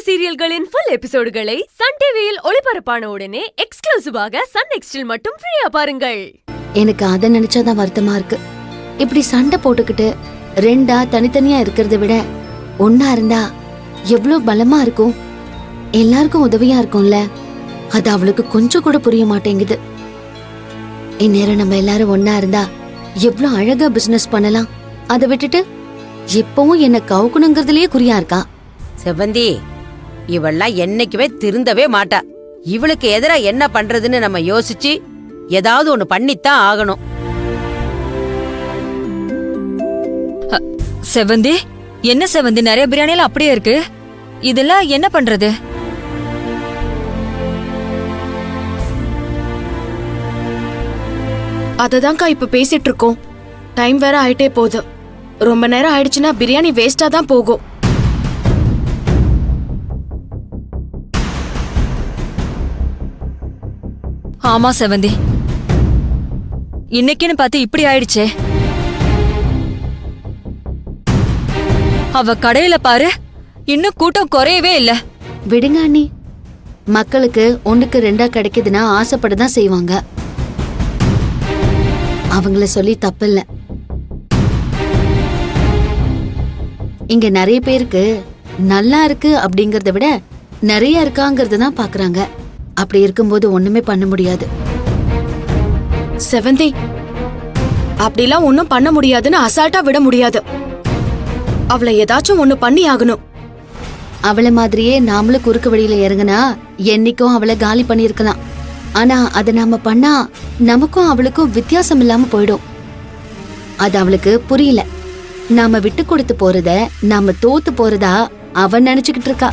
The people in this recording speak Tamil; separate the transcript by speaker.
Speaker 1: சீரியல்களின் ஃபுல் எபிசோடுகளை சன் டிவியில் ஒளிபரப்பான உடனே எக்ஸ்க்ளூசிவாக சன் நெக்ஸ்டில் மட்டும் ஃப்ரீயா பாருங்கள்.
Speaker 2: எனக்கு அத நினைச்சாதான் வருத்தமா இருக்கு. இப்படி சண்டை போட்டுக்கிட்டு ரெண்டா தனித்தனியா இருக்கிறத விட ஒன்னா இருந்தா எவ்வளவு பலமா இருக்கும், எல்லாருக்கும் உதவியா இருக்கும்ல. அது அவளுக்கு கொஞ்சம் கூட புரிய மாட்டேங்குது. இந்நேரம் நம்ம எல்லாரும் ஒன்னா இருந்தா எவ்வளவு அழகா பிசினஸ் பண்ணலாம். அதை விட்டுட்டு இப்பவும் என்ன கவுக்கணுங்கிறதுலயே குறியா இருக்கா.
Speaker 3: செவந்தி, இவள்லாம் என்னைக்குமே திருந்தவே மாட்டா. இவளுக்கு எதிரா என்ன பண்றதுன்னு நம்ம யோசிச்சு ஏதாவது ஒண்ணு பண்ணித்தான் ஆகணும்.
Speaker 4: செவந்தி, என்ன செவந்தி, நிறைய பிரியாணிலாம் அப்படியே இருக்கு. இதெல்லாம் என்ன பண்றது?
Speaker 5: அததான்க்கா இப்ப பேசிட்டு இருக்கோம். டைம் வேற ஆயிட்டே போகுது. ரொம்ப நேரம் ஆயிடுச்சுன்னா பிரியாணி வேஸ்டா தான் போகும்.
Speaker 4: ஆமா செவந்தி, இன்னைக்குன்னு பார்த்து இப்படி ஆயிடுச்சே. அவ கடையில பாரு, இன்னும் கூட்டம் குறையவே இல்ல.
Speaker 2: விடுங்க அண்ணி, மக்களுக்கு ஒண்ணுக்கு ரெண்டா கிடைக்குதுன்னா ஆசைப்படதான் செய்வாங்க. அவங்கள சொல்லி தப்பில்ல. இங்க நிறைய பேருக்கு நல்லா இருக்கு அப்படிங்கறத விட நிறைய இருக்காங்கறத தான் பாக்குறாங்க. அப்படி இருக்கும்போது ஒண்ணுமே பண்ண முடியாது.
Speaker 5: செவந்தி, அப்படிலாம் ஒண்ணும் பண்ண முடியாதுன்னு அசால்ட்டா விட முடியாது. அவளை ஏதாச்சும் ஒண்ணு பண்ணி ஆகணும்.
Speaker 2: அவளை மாதிரியே நாமளும் குறுக்கு வழியில இறங்குனா என்னைக்கும் அவளை காலி பண்ணிருக்கலாம். ஆனா அத நாம பண்ணா நமக்கும் அவளுக்கும் வித்தியாசம் இல்லாம போயிடும். அது அவளுக்கு புரியல. நாம விட்டு கொடுத்து போறத நாம தோத்து போறதா அவ நினைச்சுக்கிட்டு இருக்கா.